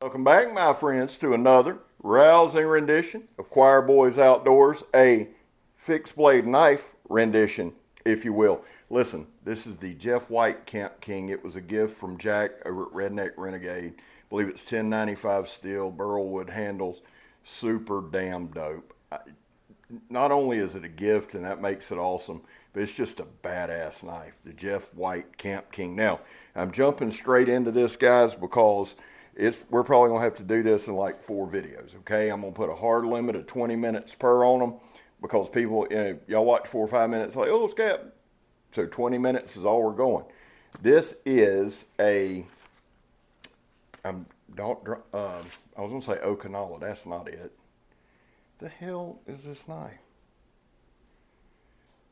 Welcome back, my friends, to another rousing rendition of Choir Boys Outdoors, a fixed blade knife rendition, if you will. Listen, this is the Jeff White Camp King. It was a gift from Jack over at Redneck Renegade. I believe it's 1095 steel, burlwood handles, super damn dope. Not only is it a gift, and that makes it awesome, but it's just a badass knife, the Jeff White Camp King. Now, I'm jumping straight into this, guys, because we're probably going to have to do this in like 4 videos, okay? I'm going to put a hard limit of 20 minutes per on them because people, y'all watch 4 or 5 minutes like, oh, Scab. So 20 minutes is all we're going. This is I was going to say Okinawa. That's not it. The hell is this knife?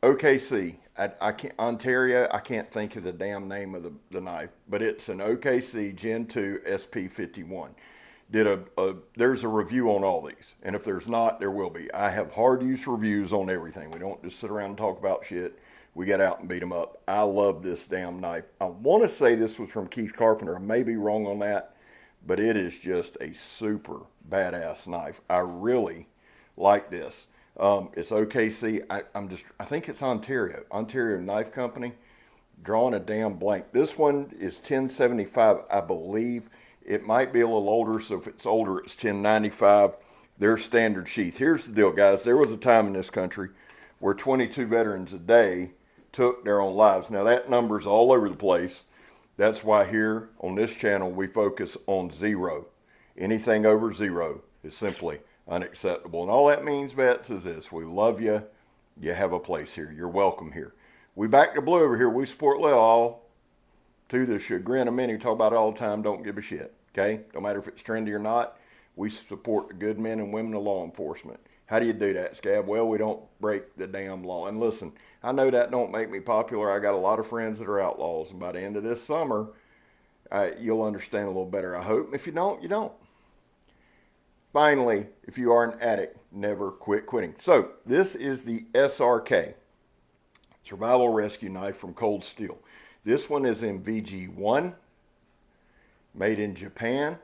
OKC. I can't, Ontario, I can't think of the damn name of the knife, but it's an OKC Gen 2 SP51. There's a review on all these, and if there's not, there will be. I have hard use reviews on everything. We don't just sit around and talk about shit. We get out and beat them up. I love this damn knife. I want to say this was from Keith Carpenter. I may be wrong on that, but it is just a super badass knife. I really like this. It's OKC. I think it's Ontario Knife Company. Drawing a damn blank. This one is 1075, I believe. It might be a little older, so if it's older, it's 1095. Their standard sheath. Here's the deal, guys. There was a time in this country where 22 veterans a day took their own lives. Now, that number's all over the place. That's why here on this channel, we focus on 0. Anything over 0 is simply unacceptable. And all that means, vets, is this. We love you. You have a place here. You're welcome here. We back to blue over here. We support all to the chagrin of many who talk about it all the time, don't give a shit. Okay? Don't matter if it's trendy or not. We support the good men and women of law enforcement. How do you do that, Scab? Well, we don't break the damn law. And listen, I know that don't make me popular. I got a lot of friends that are outlaws. And by the end of this summer, you'll understand a little better, I hope. And if you don't, you don't. Finally, if you are an addict, never quit quitting. So this is the SRK, Survival Rescue Knife from Cold Steel. This one is in VG1, made in Japan.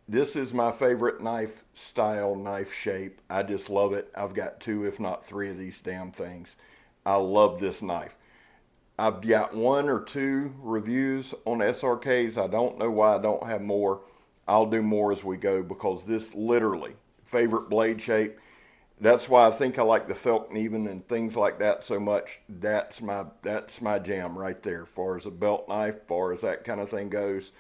This is my favorite knife style, knife shape. I just love it. I've got 2, if not 3 of these damn things. I love this knife. I've got 1 or 2 reviews on SRKs. I don't know why I don't have more. I'll do more as we go because this literally, favorite blade shape. That's why I think I like the felt even and things like that so much. That's my jam right there. As far as a belt knife, as far as that kind of thing goes.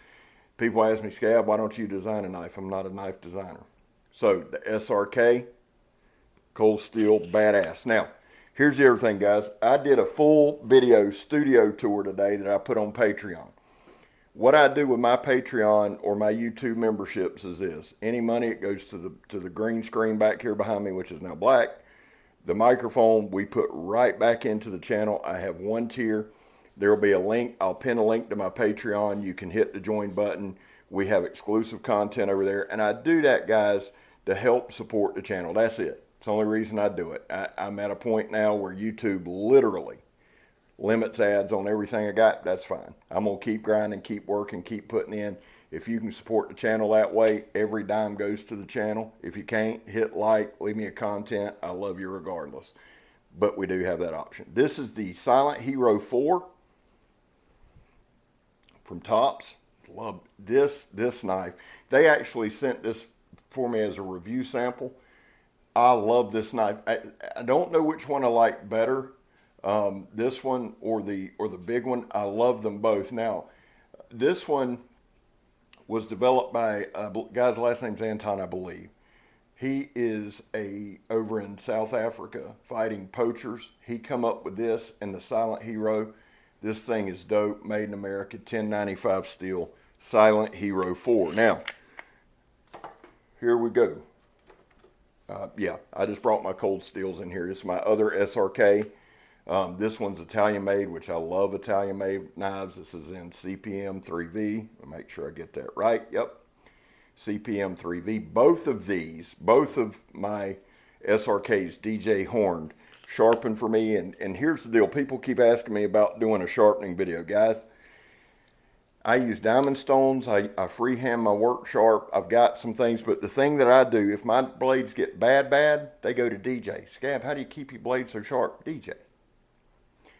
People ask me, Scab, why don't you design a knife? I'm not a knife designer. So the SRK, cold steel, badass. Now, here's the other thing, guys. I did a full video studio tour today that I put on Patreon. What I do with my Patreon or my YouTube memberships is this. Any money, it goes to the green screen back here behind me, which is now black. The microphone we put right back into the channel. I have 1 tier. There will be a link. I'll pin a link to my Patreon. You can hit the join button. We have exclusive content over there. And I do that, guys, to help support the channel. That's it. It's the only reason I do it. I'm at a point now where YouTube literally limits ads on everything I got. That's fine. I'm going to keep grinding, keep working, keep putting in. If you can support the channel that way, every dime goes to the channel. If you can't, hit like, leave me a comment. I love you regardless. But we do have that option. This is the Silent Hero 4 from Tops. Love this knife. They actually sent this for me as a review sample. I love this knife. I don't know which one I like better. This one or the big one. I love them both. Now, this one was developed by a guy's last name's Anton, I believe. He is over in South Africa fighting poachers. He come up with this and the Silent Hero. This thing is dope, made in America, 1095 steel, Silent Hero 4. Now, here we go. Yeah, I just brought my cold steels in here. This is my other SRK. This one's Italian made, which I love Italian made knives. This is in CPM 3V. I'll make sure I get that right. Yep. CPM 3V. Both of my SRKs, DJ Horned, sharpen for me. And here's the deal. People keep asking me about doing a sharpening video. Guys, I use diamond stones. I freehand my work sharp. I've got some things, but the thing that I do, if my blades get bad, they go to DJ. Scab, how do you keep your blades so sharp? DJ.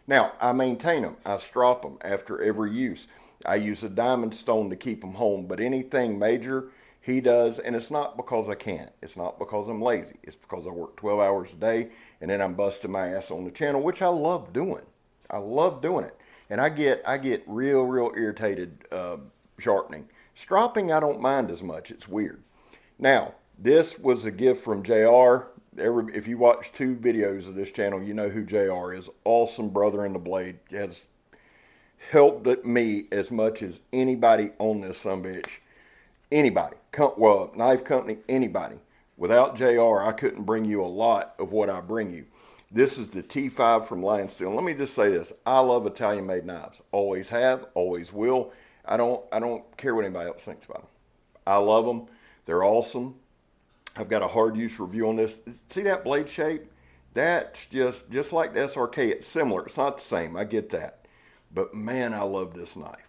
Now, I maintain them. I strop them after every use. I use a diamond stone to keep them home, but anything major, he does, and it's not because I can't. It's not because I'm lazy. It's because I work 12 hours a day, and then I'm busting my ass on the channel, which I love doing. I love doing it. And I get real irritated sharpening. Stropping, I don't mind as much. It's weird. Now, this was a gift from JR. If you watch 2 videos of this channel, you know who JR is. Awesome brother in the blade. Has helped me as much as anybody on this sumbitch. Anybody. Well, knife company, anybody. Without JR, I couldn't bring you a lot of what I bring you. This is the T5 from LionSteel. Let me just say this. I love Italian-made knives. Always have, always will. I don't care what anybody else thinks about them. I love them. They're awesome. I've got a hard use review on this. See that blade shape? That's just like the SRK. It's similar. It's not the same. I get that. But man, I love this knife.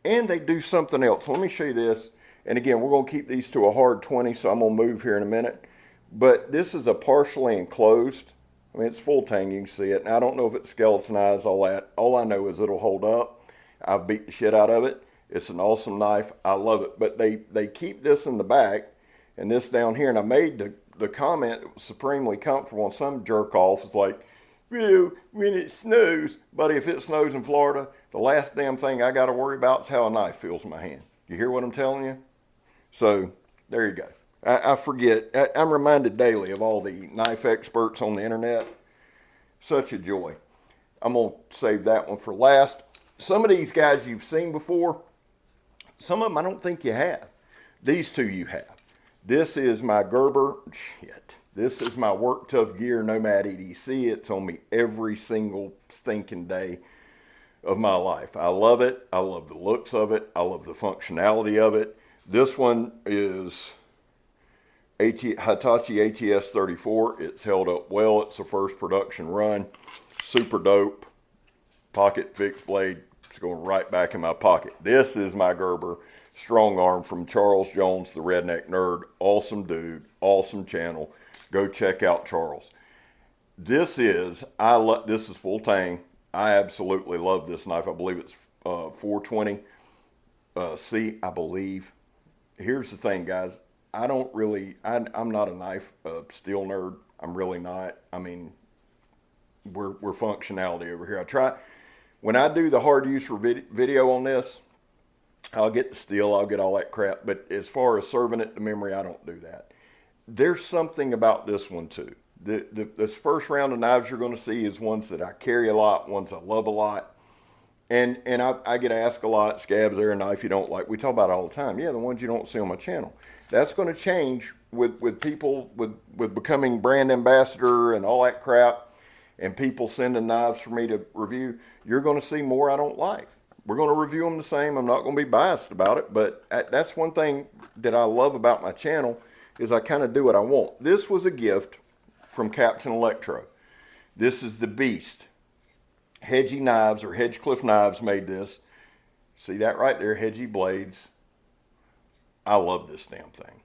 And they do something else. Let me show you this. And again, we're going to keep these to a hard 20, so I'm going to move here in a minute. But this is a partially enclosed. I mean, it's full tang, you can see it. And I don't know if it's skeletonized, all that. All I know is it'll hold up. I've beat the shit out of it. It's an awesome knife. I love it. But they keep this in the back and this down here. And I made the comment, it was supremely comfortable, and some jerk off is like, well, when it snows, buddy, if it snows in Florida, the last damn thing I got to worry about is how a knife feels in my hand. You hear what I'm telling you? So there you go. I forget. I'm reminded daily of all the knife experts on the internet. Such a joy. I'm going to save that one for last. Some of these guys you've seen before. Some of them I don't think you have. These 2 you have. This is my Gerber. Shit. This is my Work Tough Gear Nomad EDC. It's on me every single stinking day of my life. I love it. I love the looks of it. I love the functionality of it. This one is Hitachi ATS 34. It's held up well. It's the first production run. Super dope. Pocket fixed blade. It's going right back in my pocket. This is my Gerber strong arm from Charles Jones, the Redneck Nerd. Awesome dude. Awesome channel. Go check out Charles. This is full tang. I absolutely love this knife. I believe it's 420 C, I believe. Here's the thing, guys. I'm not a knife steel nerd. I'm really not. I mean, we're functionality over here. When I do the hard use video on this, I'll get the steel, I'll get all that crap. But as far as serving it to memory, I don't do that. There's something about this one too. This first round of knives you're going to see is ones that I carry a lot, ones I love a lot. And I get asked a lot, Scabs, there a knife you don't like? We talk about it all the time. Yeah, the ones you don't see on my channel. That's going to change with people, with becoming brand ambassador and all that crap, and people sending knives for me to review. You're going to see more I don't like. We're going to review them the same. I'm not going to be biased about it, but that's one thing that I love about my channel is I kind of do what I want. This was a gift from Captain Electro. This is the Beast. Hedgy Knives, or Hedgecliff Knives, made this. See that right there, hedgy blades. I love this damn thing.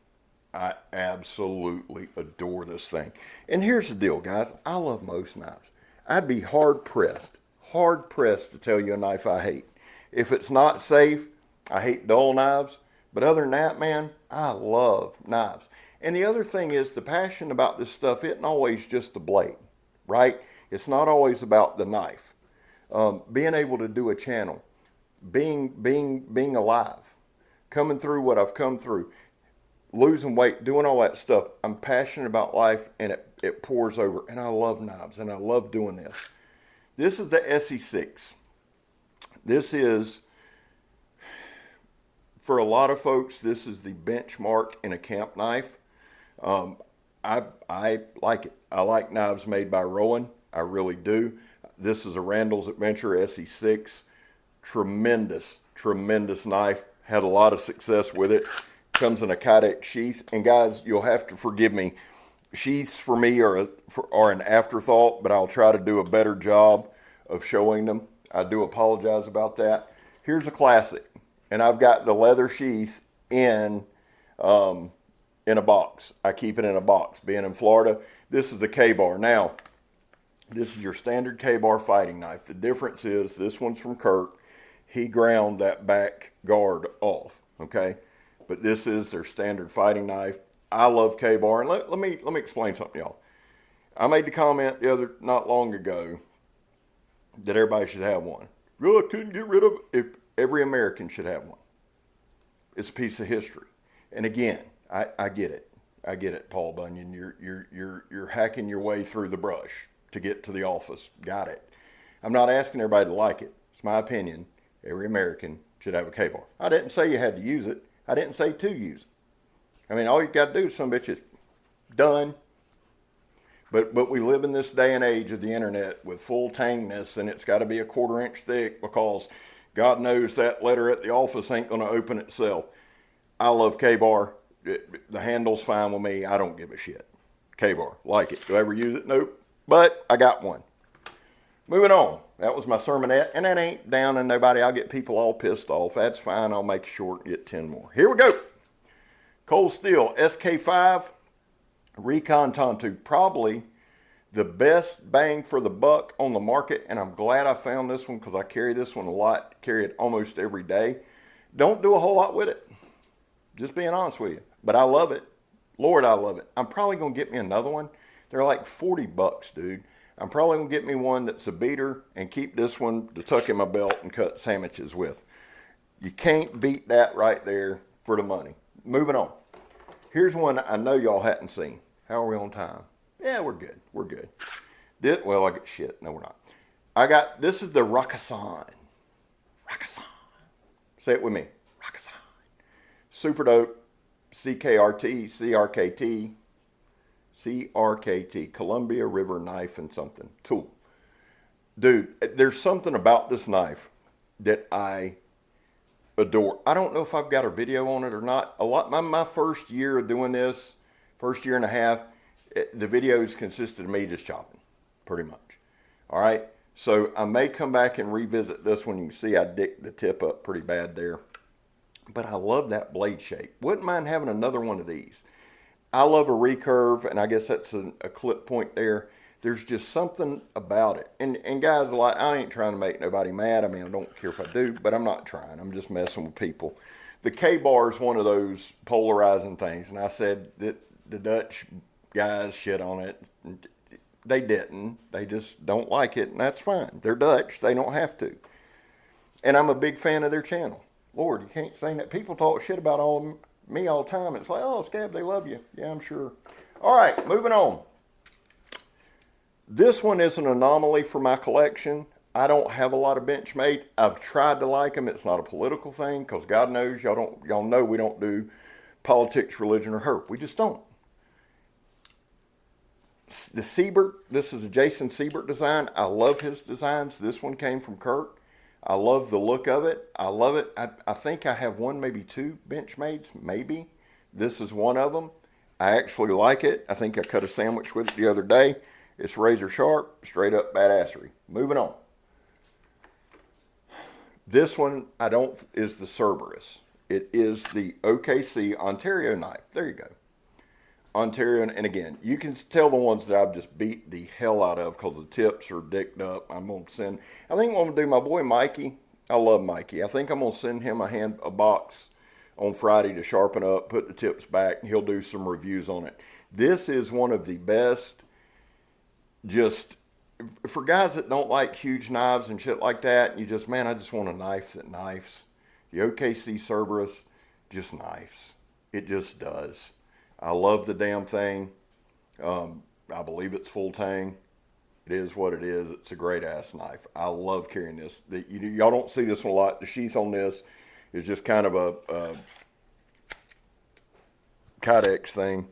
I absolutely adore this thing. And here's the deal, guys. I love most knives. I'd be hard-pressed to tell you a knife I hate. If it's not safe, I hate dull knives. But other than that, man, I love knives. And the other thing is the passion about this stuff isn't always just the blade, right? It's not always about the knife. Being able to do a channel, being alive, coming through what I've come through, losing weight, doing all that stuff. I'm passionate about life, and it pours over. And I love knives, and I love doing this. This is the ESEE. This is, for a lot of folks, this is the benchmark in a camp knife. I like it. I like knives made by Rowan. I really do. This is a Randall's Adventure ESEE. Tremendous, tremendous knife. Had a lot of success with it. Comes in a Kydex sheath. And guys, you'll have to forgive me. Sheaths for me are an afterthought, but I'll try to do a better job of showing them. I do apologize about that. Here's a classic, and I've got the leather sheath in a box. I keep it in a box. Being in Florida, this is the K-bar. Now, this is your standard K-bar fighting knife. The difference is this one's from Kirk. He ground that back guard off, okay? But this is their standard fighting knife. I love K-bar, and let me explain something, y'all. I made the comment not long ago that everybody should have one. Really, I couldn't get rid of it. If every American should have one. It's a piece of history. And again, I get it. I get it, Paul Bunyan. You're hacking your way through the brush to get to the office. Got it. I'm not asking everybody to like it. It's my opinion. Every American should have a K-bar. I didn't say you had to use it. I didn't say to use it. I mean, all you got to do is some bitch is done. But we live in this day and age of the internet with full tangness, and it's got to be a 1/4 inch thick because God knows that letter at the office ain't going to open itself. I love K-bar. The handle's fine with me. I don't give a shit. K-bar, like it. Do I ever use it? Nope. But I got one. Moving on. That was my sermonette, and that ain't down on nobody. I'll get people all pissed off. That's fine. I'll make it short and get 10 more. Here we go. Cold Steel SK5 Recon Tontu. Probably the best bang for the buck on the market, and I'm glad I found this one because I carry this one a lot. Carry it almost every day. Don't do a whole lot with it. Just being honest with you. But I love it. Lord, I love it. I'm probably going to get me another one. They're like 40 bucks, dude. I'm probably going to get me one that's a beater and keep this one to tuck in my belt and cut sandwiches with. You can't beat that right there for the money. Moving on. Here's one I know y'all hadn't seen. How are we on time? Yeah, we're good. We're good. Well, I get shit. No, we're not. This is the Rakkasan. Rakkasan. Say it with me. Rakkasan. Super dope. CRKT, Columbia River Knife and something. Tool. Dude, there's something about this knife that I adore. I don't know if I've got a video on it or not. My first year of doing this, first year and a half, the videos consisted of me just chopping, pretty much. All right? So I may come back and revisit this one. You can see I dicked the tip up pretty bad there. But I love that blade shape. Wouldn't mind having another one of these. I love a recurve, and I guess that's a clip point there. There's just something about it. And guys, I ain't trying to make nobody mad. I mean, I don't care if I do, but I'm not trying. I'm just messing with people. The K-bar is one of those polarizing things, and I said that the Dutch guys shit on it. They didn't. They just don't like it, and that's fine. They're Dutch. They don't have to. And I'm a big fan of their channel. Lord, you can't say that. People talk shit about me all the time. It's like, oh, Scab, they love you. Yeah, I'm sure. All right, moving on. This one is an anomaly for my collection. I don't have a lot of Benchmade. I've tried to like them. It's not a political thing because God knows y'all know we don't do politics, religion, or hurt. We just don't. The Siebert, this is a Jason Siebert design. I love his designs. This one came from Kirk. I love the look of it. I love it. I think I have one, maybe two Benchmades, maybe. This is one of them. I actually like it. I think I cut a sandwich with it the other day. It's razor sharp, straight up badassery. Moving on. This one is the Cerberus. It is the OKC Ontario knife. There you go. Ontario, and again, you can tell the ones that I've just beat the hell out of because the tips are dicked up. I think I'm going to do my boy Mikey. I love Mikey. I think I'm going to send him a box on Friday to sharpen up, put the tips back, and he'll do some reviews on it. This is one of the best, just for guys that don't like huge knives and shit like that, you just, man, I just want a knife that knifes. The OKC Cerberus just knifes. It just does. I love the damn thing. I believe it's full tang. It is what it is. It's a great ass knife. I love carrying this. Y'all don't see this one a lot. The sheath on this is just kind of a Kydex thing.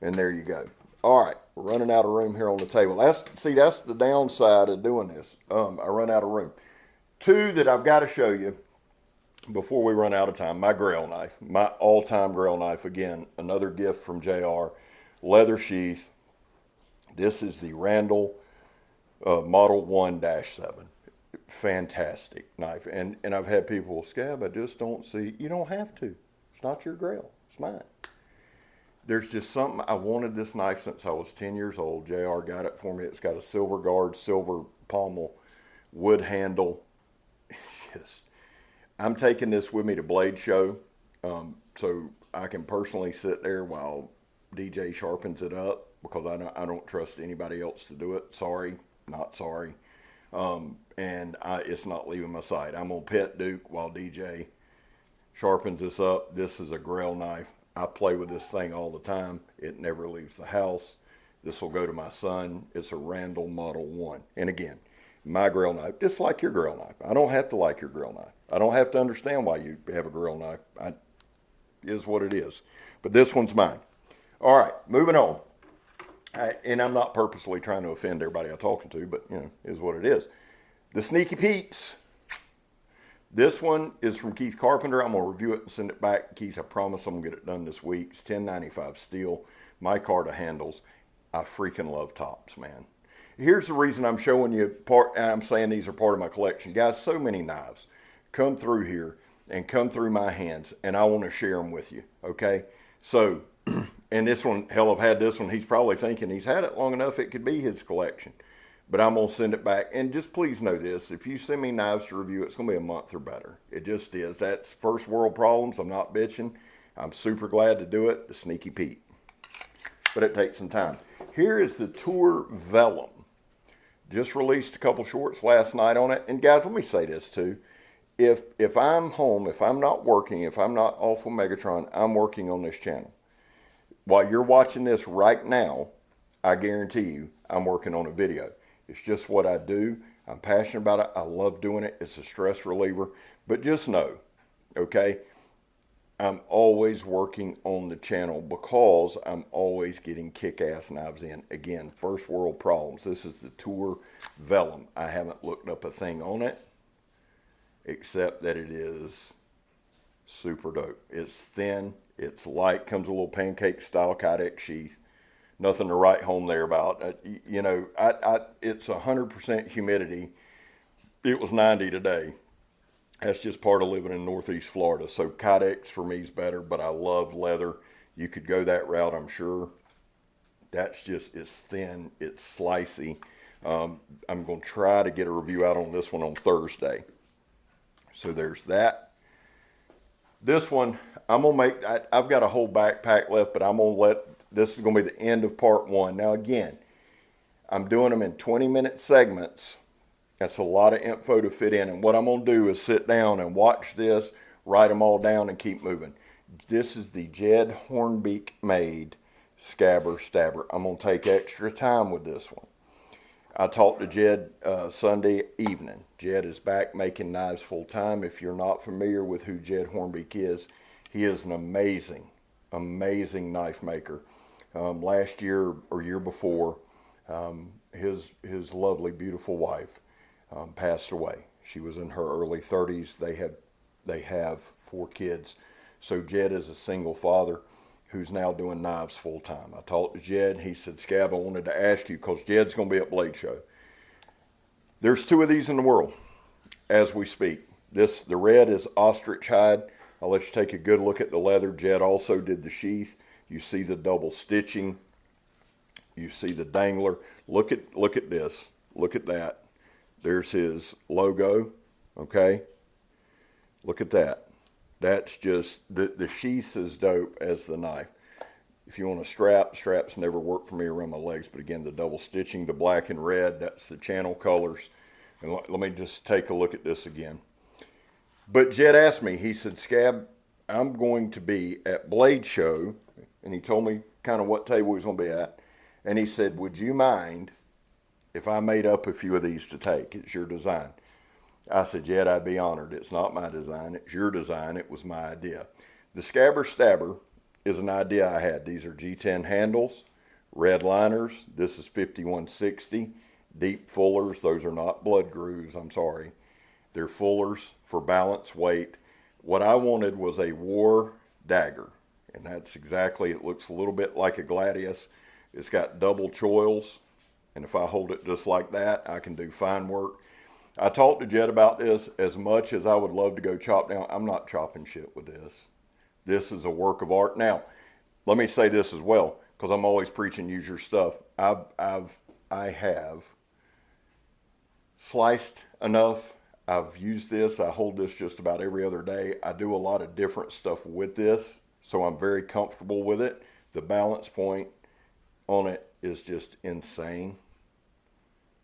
And there you go. All right, we're running out of room here on the table. That's the downside of doing this. I run out of room. Two that I've got to show you before we run out of time. My Grail knife, my all-time Grail knife. Again, another gift from JR. Leather sheath. This is the Randall Model 1-7. fantastic knife. And I've had people, Scab, I just don't see. You don't have to. It's not your Grail. It's mine. There's just something. I wanted this knife since I was 10 years old. JR got it for me. It's got a silver guard, silver pommel, wood handle. It's just, I'm taking this with me to Blade Show, so I can personally sit there while DJ sharpens it up, because I don't trust anybody else to do it. Sorry, not sorry. And it's not leaving my side. I'm on Pet Duke while DJ sharpens this up. This is a Grail knife. I play with this thing all the time. It never leaves the house. This will go to my son. It's a Randall Model 1. And again, my Grail knife, just like your Grail knife. I don't have to like your Grail knife. I don't have to understand why you have a Grail knife. Is what it is. But this one's mine. All right, moving on. And I'm not purposely trying to offend everybody I'm talking to, but, you know, is what it is. The Sneaky Pete's. This one is from Keith Carpenter. I'm going to review it and send it back. Keith, I promise I'm going to get it done this week. It's $10.95 steel. Micarta handles. I freaking love tops, man. Here's the reason I'm showing you I'm saying these are part of my collection. Guys, so many knives come through here and come through my hands, and I want to share them with you, okay? So, and this one, hell, I've had this one. He's probably thinking he's had it long enough it could be his collection. But I'm going to send it back. And just please know this. If you send me knives to review, it's going to be a month or better. It just is. That's first world problems. I'm not bitching. I'm super glad to do it. The Sneaky Pete. But it takes some time. Here is the Tour Vellum. Just released a couple shorts last night on it. And guys, let me say this too. If I'm home, if I'm not working, if I'm not off of Megatron, I'm working on this channel. While you're watching this right now, I guarantee you I'm working on a video. It's just what I do. I'm passionate about it. I love doing it. It's a stress reliever. But just know, okay, I'm always working on the channel because I'm always getting kick-ass knives in. Again, first world problems. This is the Tour Vellum. I haven't looked up a thing on it except that it is super dope. It's thin. It's light. Comes with a little pancake-style Kydex sheath. Nothing to write home there about. You know, it's 100% humidity. It was 90 today. That's just part of living in Northeast Florida. So Kydex for me is better, but I love leather. You could go that route, I'm sure. That's just, it's thin, it's slicey. I'm going to try to get a review out on this one on Thursday. So there's that. This one, I'm going to make, I've got a whole backpack left, but I'm going to this is going to be the end of part one. Now again, I'm doing them in 20-minute segments. That's a lot of info to fit in. And what I'm going to do is sit down and watch this, write them all down, and keep moving. This is the Jed Hornbeak made Scabbard stabber. I'm going to take extra time with this one. I talked to Jed Sunday evening. Jed is back making knives full time. If you're not familiar with who Jed Hornbeak is, he is an amazing, amazing knife maker. Last year or year before, his lovely, beautiful wife passed away. She was in her early 30s. They have 4 kids. So Jed is a single father who's now doing knives full time. I talked to Jed. He said, Scab, I wanted to ask you, because Jed's going to be at Blade Show. There's 2 of these in the world as we speak. The red is ostrich hide. I'll let you take a good look at the leather. Jed also did the sheath. You see the double stitching. You see the dangler. Look at this. Look at that. There's his logo. Okay. Look at that. That's just, the sheath's as dope as the knife. If you want a strap, straps never work for me around my legs. But again, the double stitching, the black and red, that's the channel colors. And let me just take a look at this again. But Jed asked me, he said, Scab, I'm going to be at Blade Show. And he told me kind of what table he was going to be at. And he said, would you mind if I made up a few of these to take? It's your design. I said, Jed, I'd be honored. It's not my design. It's your design. It was my idea. The Scabbard Stabber is an idea I had. These are G10 handles, red liners. This is 5160. Deep fullers. Those are not blood grooves. I'm sorry. They're fullers for balance, weight. What I wanted was a war dagger. And that's exactly, it looks a little bit like a gladius. It's got double choils. And if I hold it just like that, I can do fine work. I talked to Jed about this. As much as I would love to go chop down, I'm not chopping shit with this. This is a work of art. Now, let me say this as well, because I'm always preaching use your stuff. I have sliced enough. I've used this. I hold this just about every other day. I do a lot of different stuff with this, so I'm very comfortable with it. The balance point on it is just insane.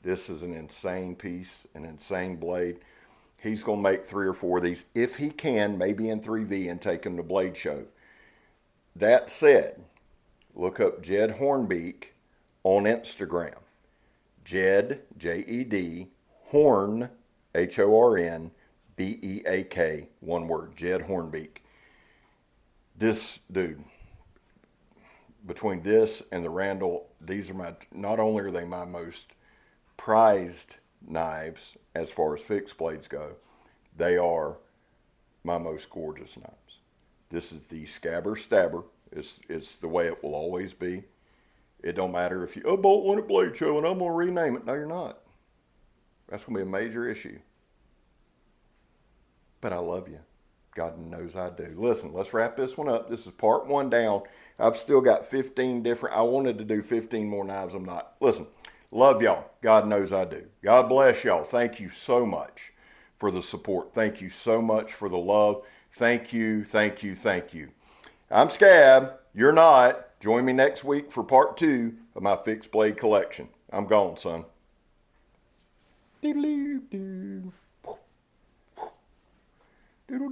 This is an insane piece, an insane blade. He's going to make 3 or 4 of these, if he can, maybe in 3V, and take them to Blade Show. That said, look up Jed Hornbeak on Instagram. Jed, J-E-D, Horn, H-O-R-N, B-E-A-K, one word, Jed Hornbeak. This dude, between this and the Randall, these are my, not only are they my most prized knives as far as fixed blades go, they are my most gorgeous knives. This is the Scabbard Stabber. It's the way it will always be. It don't matter if you, oh, bought one at Blade Show and I'm going to rename it. No, you're not. That's going to be a major issue. But I love you. God knows I do. Listen, let's wrap this one up. This is part 1 down. I've still got 15 different, I wanted to do 15 more knives. I'm not. Listen, love y'all. God knows I do. God bless y'all. Thank you so much for the support. Thank you so much for the love. Thank you, thank you, thank you. I'm Scab. You're not. Join me next week for part 2 of my fixed blade collection. I'm gone, son. Doodle-doo. Doodle-doo.